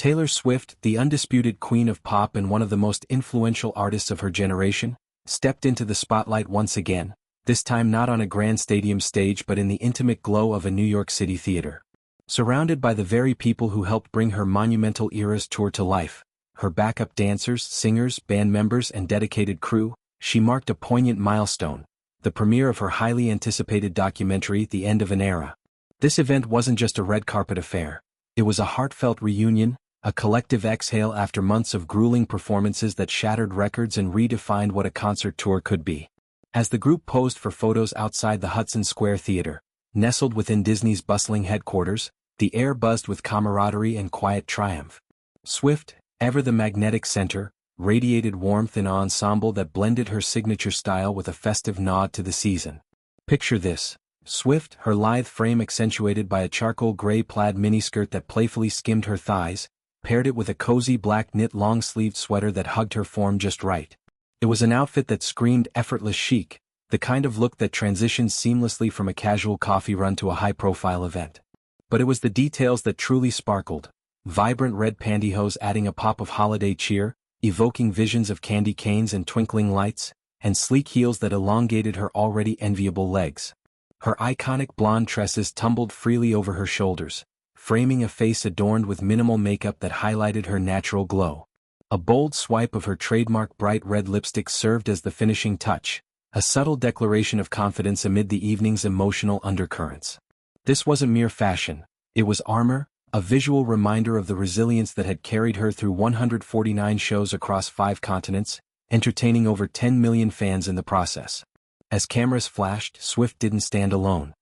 Taylor Swift, the undisputed queen of pop and one of the most influential artists of her generation, stepped into the spotlight once again, this time not on a grand stadium stage but in the intimate glow of a New York City theater. Surrounded by the very people who helped bring her monumental Eras tour to life, her backup dancers, singers, band members and dedicated crew, she marked a poignant milestone, the premiere of her highly anticipated documentary The End of an Era. This event wasn't just a red carpet affair. It was a heartfelt reunion, a collective exhale after months of grueling performances that shattered records and redefined what a concert tour could be. As the group posed for photos outside the Hudson Square Theater, nestled within Disney's bustling headquarters, the air buzzed with camaraderie and quiet triumph. Swift, ever the magnetic center, radiated warmth in an ensemble that blended her signature style with a festive nod to the season. Picture this. Swift, her lithe frame accentuated by a charcoal gray plaid miniskirt that playfully skimmed her thighs, paired it with a cozy black knit long-sleeved sweater that hugged her form just right. It was an outfit that screamed effortless chic, the kind of look that transitions seamlessly from a casual coffee run to a high-profile event. But it was the details that truly sparkled, vibrant red pantyhose adding a pop of holiday cheer, evoking visions of candy canes and twinkling lights, and sleek heels that elongated her already enviable legs. Her iconic blonde tresses tumbled freely over her shoulders, framing a face adorned with minimal makeup that highlighted her natural glow. A bold swipe of her trademark bright red lipstick served as the finishing touch, a subtle declaration of confidence amid the evening's emotional undercurrents. This wasn't mere fashion, it was armor, a visual reminder of the resilience that had carried her through 149 shows across 5 continents, entertaining over 10 million fans in the process. As cameras flashed, Swift didn't stand alone.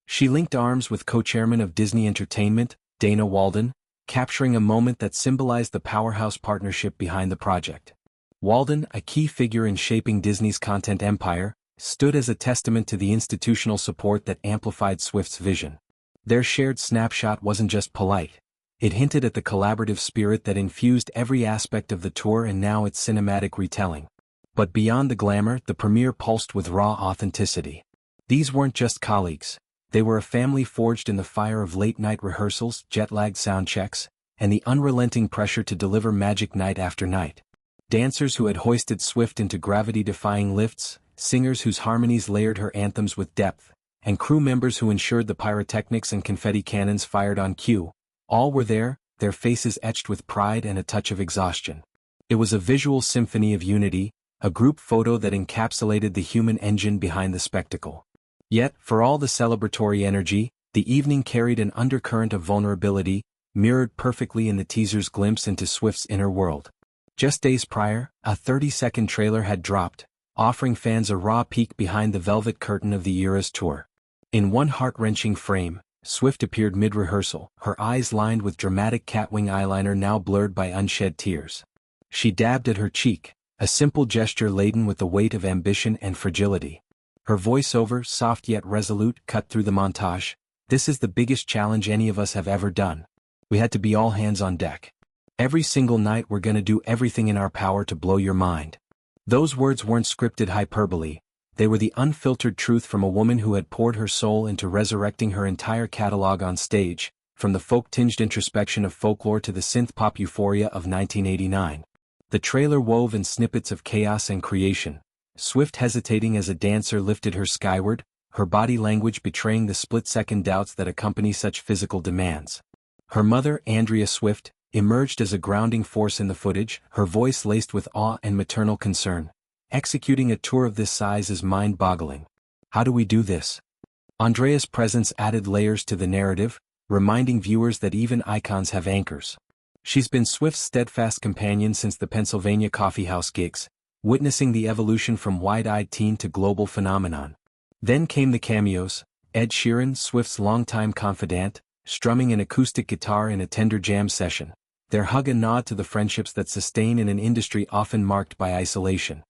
She linked arms with co-chairman of Disney Entertainment, Dana Walden, capturing a moment that symbolized the powerhouse partnership behind the project. Walden, a key figure in shaping Disney's content empire, stood as a testament to the institutional support that amplified Swift's vision. Their shared snapshot wasn't just polite. It hinted at the collaborative spirit that infused every aspect of the tour and now its cinematic retelling. But beyond the glamour, the premiere pulsed with raw authenticity. These weren't just colleagues. They were a family forged in the fire of late-night rehearsals, jet-lagged sound checks, and the unrelenting pressure to deliver magic night after night. Dancers who had hoisted Swift into gravity-defying lifts, singers whose harmonies layered her anthems with depth, and crew members who ensured the pyrotechnics and confetti cannons fired on cue. All were there, their faces etched with pride and a touch of exhaustion. It was a visual symphony of unity, a group photo that encapsulated the human engine behind the spectacle. Yet, for all the celebratory energy, the evening carried an undercurrent of vulnerability, mirrored perfectly in the teaser's glimpse into Swift's inner world. Just days prior, a 30-second trailer had dropped, offering fans a raw peek behind the velvet curtain of the Eras tour. In one heart-wrenching frame, Swift appeared mid-rehearsal, her eyes lined with dramatic catwing eyeliner now blurred by unshed tears. She dabbed at her cheek, a simple gesture laden with the weight of ambition and fragility. Her voiceover, soft yet resolute, cut through the montage. This is the biggest challenge any of us have ever done. We had to be all hands on deck. Every single night we're gonna do everything in our power to blow your mind. Those words weren't scripted hyperbole. They were the unfiltered truth from a woman who had poured her soul into resurrecting her entire catalog on stage, from the folk-tinged introspection of Folklore to the synth-pop euphoria of 1989. The trailer wove in snippets of chaos and creation. Swift hesitating as a dancer lifted her skyward, her body language betraying the split-second doubts that accompany such physical demands. Her mother, Andrea Swift, emerged as a grounding force in the footage, her voice laced with awe and maternal concern. Executing a tour of this size is mind-boggling. How do we do this? Andrea's presence added layers to the narrative, reminding viewers that even icons have anchors. She's been Swift's steadfast companion since the Pennsylvania coffeehouse gigs, witnessing the evolution from wide-eyed teen to global phenomenon. Then came the cameos, Ed Sheeran, Swift's longtime confidant, strumming an acoustic guitar in a tender jam session, their hug a nod to the friendships that sustain in an industry often marked by isolation.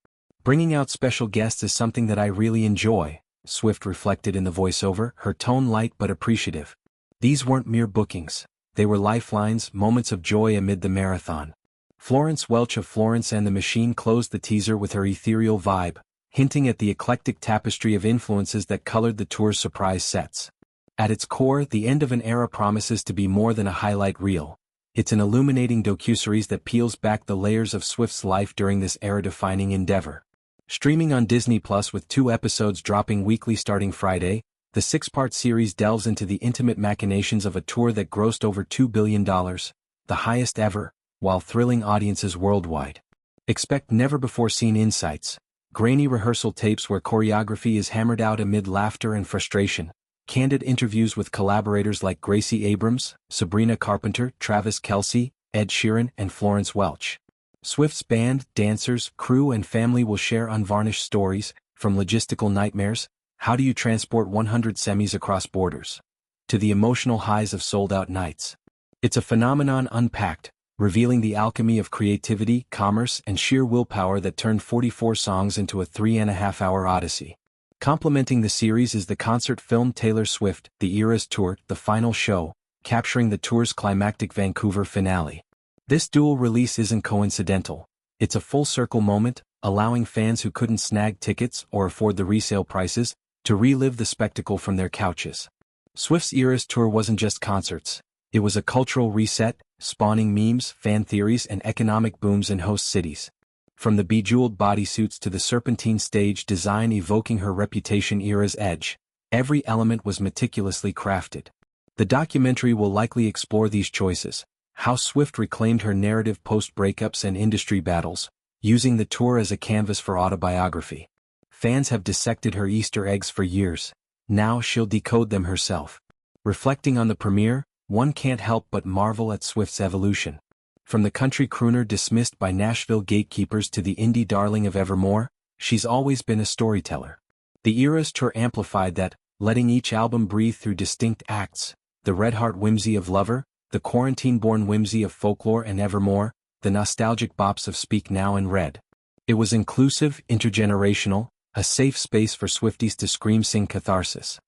Bringing out special guests is something that I really enjoy, Swift reflected in the voiceover, her tone light but appreciative. These weren't mere bookings. They were lifelines, moments of joy amid the marathon. Florence Welch of Florence and the Machine closed the teaser with her ethereal vibe, hinting at the eclectic tapestry of influences that colored the tour's surprise sets. At its core, The End of an Era promises to be more than a highlight reel. It's an illuminating docuseries that peels back the layers of Swift's life during this era-defining endeavor. Streaming on Disney Plus with 2 episodes dropping weekly starting Friday, the 6-part series delves into the intimate machinations of a tour that grossed over $2 billion, the highest ever, while thrilling audiences worldwide. Expect never-before-seen insights, grainy rehearsal tapes where choreography is hammered out amid laughter and frustration, candid interviews with collaborators like Gracie Abrams, Sabrina Carpenter, Travis Kelce, Ed Sheeran, and Florence Welch. Swift's band, dancers, crew, and family will share unvarnished stories, from logistical nightmares, how do you transport 100 semis across borders, to the emotional highs of sold-out nights. It's a phenomenon unpacked, revealing the alchemy of creativity, commerce, and sheer willpower that turned 44 songs into a 3.5-hour odyssey. Complementing the series is the concert film Taylor Swift, The Eras Tour, the final show, capturing the tour's climactic Vancouver finale. This dual release isn't coincidental. It's a full-circle moment, allowing fans who couldn't snag tickets or afford the resale prices to relive the spectacle from their couches. Swift's Eras Tour wasn't just concerts. It was a cultural reset, spawning memes, fan theories, and economic booms in host cities. From the bejeweled bodysuits to the serpentine stage design evoking her Reputation era's edge, every element was meticulously crafted. The documentary will likely explore these choices, how Swift reclaimed her narrative post-breakups and industry battles, using the tour as a canvas for autobiography. Fans have dissected her Easter eggs for years. Now she'll decode them herself. Reflecting on the premiere, one can't help but marvel at Swift's evolution. From the country crooner dismissed by Nashville gatekeepers to the indie darling of Evermore, she's always been a storyteller. The Eras Tour amplified that, letting each album breathe through distinct acts, the red-heart whimsy of Lover, the quarantine-born whimsy of Folklore and Evermore, the nostalgic bops of Speak Now and Red. It was inclusive, intergenerational, a safe space for Swifties to scream-sing catharsis.